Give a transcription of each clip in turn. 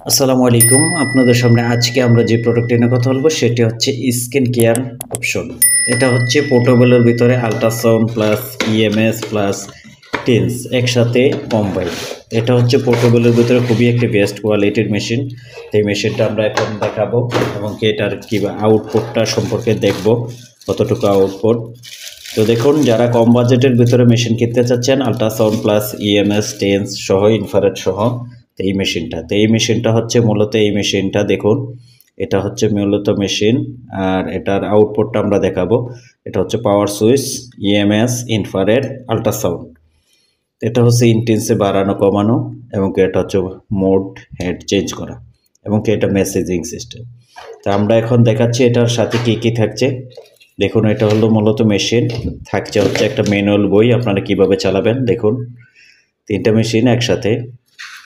আসসালামু আলাইকুম। আপনাদের সামনে আজকে আমরা যে প্রোডাক্টটি নিয়ে কথা বলবো সেটি হচ্ছে স্কিন কেয়ার অপশন। এটা হচ্ছে পোর্টেবলের ভিতরে ultrasound plus EMS plus tense একসাথে কম্বাইন্ড। এটা হচ্ছে পোর্টেবলের ভিতরে খুবই একটি বেস্ট কোয়ালিটির মেশিন। তো এই মেশিনটা আমরা এখন দেখাবো এবং এটার কী আউটপুটটা সম্পর্কে দেখব কতটুকু আউটপুট। তো দেখুন, যারা কম বাজেটের ভিতরে মেশিন কিনতে চাচ্ছেন আল্ট্রাসাউন্ড প্লাস ইএমএস টেন্স সহ ইনফ্রারেড সহ, এই মেশিনটা হচ্ছে মূলত এই মেশিনটা দেখুন, এটা হচ্ছে মূলত মেশিন। আর এটার আউটপুটটা আমরা দেখাবো। এটা হচ্ছে পাওয়ার সুইচ, ইএমএস, ইনফ্রারেড, আল্ট্রাসাউন্ড। এটা হচ্ছে ইন্টেন্সে বাড়ানো কমানো এবং এটা হচ্ছে মোড হেড চেঞ্জ করা এবং এটা মেসেজিং সিস্টেম। তো আমরা এখন দেখাচ্ছি এটার সাথে কী কী থাকছে। দেখুন, এটা হলো মূলত মেশিন, থাকছে হচ্ছে একটা ম্যানুয়াল বই আপনারা কিভাবে চালাবেন। দেখুন, তিনটা মেশিন একসাথে।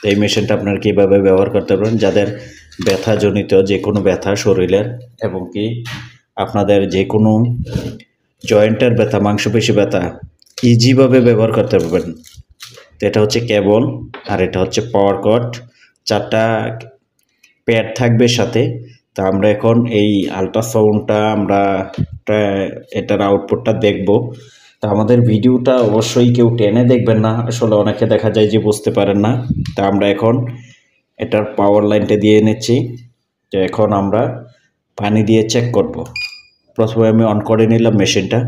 তো এই মেশিনটা আপনারা কীভাবে ব্যবহার করতে পারেন, যাদের ব্যথাজনিত যে কোনো ব্যথা শরীরের এবং কি আপনাদের যে কোনো জয়েন্টের ব্যথা, মাংসপেশি ব্যথা ইজিভাবে ব্যবহার করতে পারবেন। তো এটা হচ্ছে কেবল আর এটা হচ্ছে পাওয়ার কট, 4টা প্যাড থাকবে সাথে। তা আমরা এখন এই আল্ট্রাসাউন্ডটা আমরা এটার আউটপুটটা দেখব। তা আমাদের ভিডিওটা অবশ্যই কেউ টেনে দেখবেন না, আসলে অনেকে দেখা যায় যে বুঝতে পারেন না। তা আমরা এখন এটার পাওয়ার লাইনটা দিয়ে নিচ্ছি। তো এখন আমরা পানি দিয়ে চেক করব। প্রথমে আমি অন করে নিলাম মেশিনটা।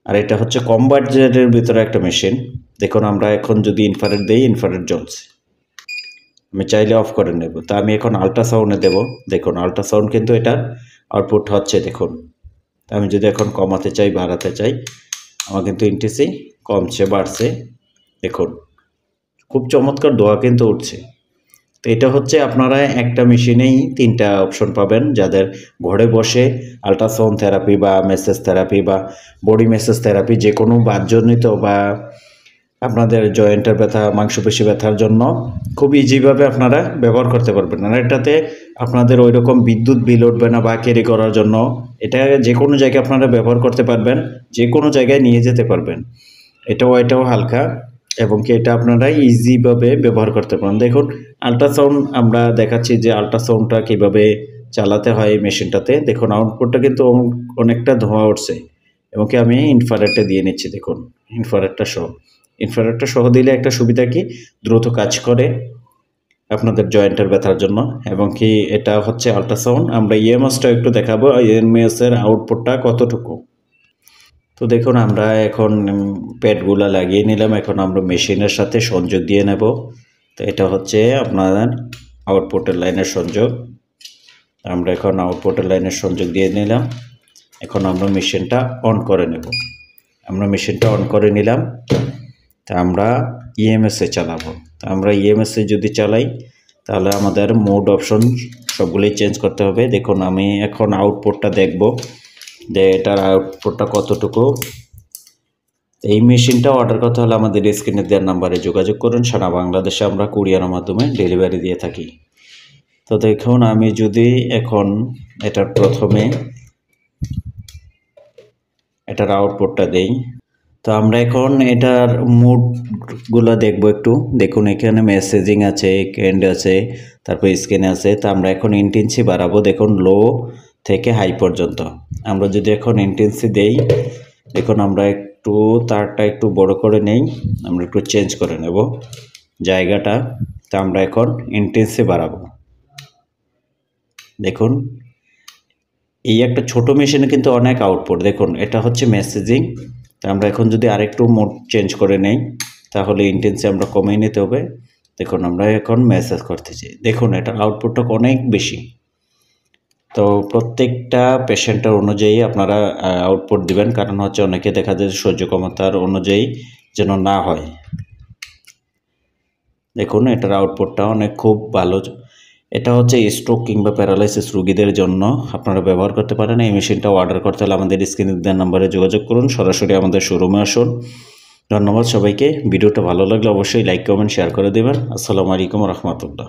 আর এটা হচ্ছে কম বাজেটের ভিতরে একটা মেশিন। দেখুন, আমরা এখন যদি ইনফ্রারেড দিই, ইনফ্রারেড জ্বলছে। আমি চাইলে অফ করে নেব। তা আমি এখন আল্ট্রাসাউন্ডে দেব। দেখুন, আল্ট্রাসাউন্ড কিন্তু এটা আউটপুট হচ্ছে। দেখুন, আমি যদি এখন কমাতে চাই, বাড়াতে চাই, আমার কিন্তু ইনটেন্সি কমছে, বাড়ছে। দেখুন, খুব চমৎকার ধোঁয়া কিন্তু উঠছে। তো এটা হচ্ছে আপনারা একটা মেশিনেই 3টা অপশন পাবেন। যাদের ঘরে বসে আল্ট্রাসাউন্ড থেরাপি বা মেসেজ থেরাপি বা বডি মেসেজ থেরাপি, যে কোনো বাতজনিত বা আপনাদের জয়েন্টের ব্যথা, মাংসপেশি ব্যথার জন্য খুব ইজিভাবে আপনারা ব্যবহার করতে পারবেন। আর এটাতে আপনাদের ওই রকম বিদ্যুৎ বিল উঠবে না বা ক্যারি করার জন্য। এটা যে কোনো জায়গায় আপনারা ব্যবহার করতে পারবেন, যে কোনো জায়গায় নিয়ে যেতে পারবেন। এটাও হালকা এবং কি এটা আপনারা ইজিভাবে ব্যবহার করতে পারেন। দেখুন, আল্ট্রাসাউন্ড আমরা দেখাচ্ছি যে আল্ট্রাসাউন্ডটা কীভাবে চালাতে হয় এই মেশিনটাতে। দেখুন, আউটপুটটা কিন্তু অনেকটা ধোঁয়া উঠছে এবং কি আমি ইনফ্রারেডটা দিয়ে নিচ্ছি। দেখুন, ইনফ্রারেডটা সহ দিলে একটা সুবিধা কি, দ্রুত কাজ করে আপনাদের জয়েন্টের ব্যথার জন্য। এবং কি এটা হচ্ছে আল্ট্রাসাউন্ড। আমরা ইএমএসটা একটু দেখাবো, ইএমএসের আউটপুটটা কতটুকু। তো দেখুন, আমরা এখন প্যাডগুলো লাগিয়ে নিলাম। এখন আমরা মেশিনের সাথে সংযোগ দিয়ে নেব। তো এটা হচ্ছে আপনার আউটপুটের লাইনের সংযোগ। আমরা এখন আউটপুটের লাইনের সংযোগ দিয়ে নিলাম। এখন আমরা মেশিনটা অন করে নেব। আমরা মেশিনটা অন করে নিলাম। তা আমরা ইএমএসে চালাবো। তা আমরা ইএমএসে যদি চালাই তাহলে আমাদের মোড অপশন সবগুলোই চেঞ্জ করতে হবে। দেখুন, আমি এখন আউটপুটটা দেখব যে এটার আউটপুটটা কতটুকু। এই মেশিনটা অর্ডার করতে হলে আমাদের স্ক্রিনে দেওয়ার নাম্বারে যোগাযোগ করুন। সারা বাংলাদেশে আমরা কুরিয়ারের মাধ্যমে ডেলিভারি দিয়ে থাকি। তো দেখুন, আমি যদি এখন এটার প্রথমে এটার আউটপুটটা দেই, তো আমরা এখন এটার মোডগুলো দেখব একটু। দেখুন, এখানে মেসেজিং আছে, ক্যান্ড আছে, তারপর স্ক্যান আছে। তো আমরা এখন ইন্টেন্সি বাড়াবো। দেখুন, লো থেকে হাই পর্যন্ত। আমরা যদি এখন ইন্টেন্সি দেই, দেখুন আমরা একটু তারটা একটু বড় করে নেই, আমরা একটু চেঞ্জ করে নেব জায়গাটা। তো আমরা এখন ইন্টেন্সি বাড়াবো। দেখুন, এই একটা ছোট মেশিনে কিন্তু অনেক আউটপুট। দেখুন, এটা হচ্ছে মেসেজিং। তো আমরা এখন যদি আরেকটু মোড চেঞ্জ করে নেই তাহলে ইন্টেন্সি আমরা কমিয়ে নিতে হবে। দেখুন, আমরা এখন মেসেজ করতেছি। দেখুন, এটার আউটপুটটা অনেক বেশি। তো প্রত্যেকটা পেশেন্টের অনুযায়ী আপনারা আউটপুট দিবেন, কারণ হচ্ছে অনেকে দেখা যায় সহ্য ক্ষমতার অনুযায়ী যেন না হয়। দেখুন, এটার আউটপুটটা খুব ভালো। এটা হচ্ছে স্ট্রোক কিংবা প্যারালাইসিস রোগীদের জন্য আপনারা ব্যবহার করতে পারেন। এই মেশিনটা অর্ডার করতে হলে আমাদের স্ক্রিনে দেওয়া নাম্বারে যোগাযোগ করুন, সরাসরি আমাদের শোরুমে আসুন। ধন্যবাদ সবাইকে। ভিডিওটা ভালো লাগলে অবশ্যই লাইক, কমেন্ট, শেয়ার করে দেবেন। আসসালামু আলাইকুম রহমতুল্লাহ।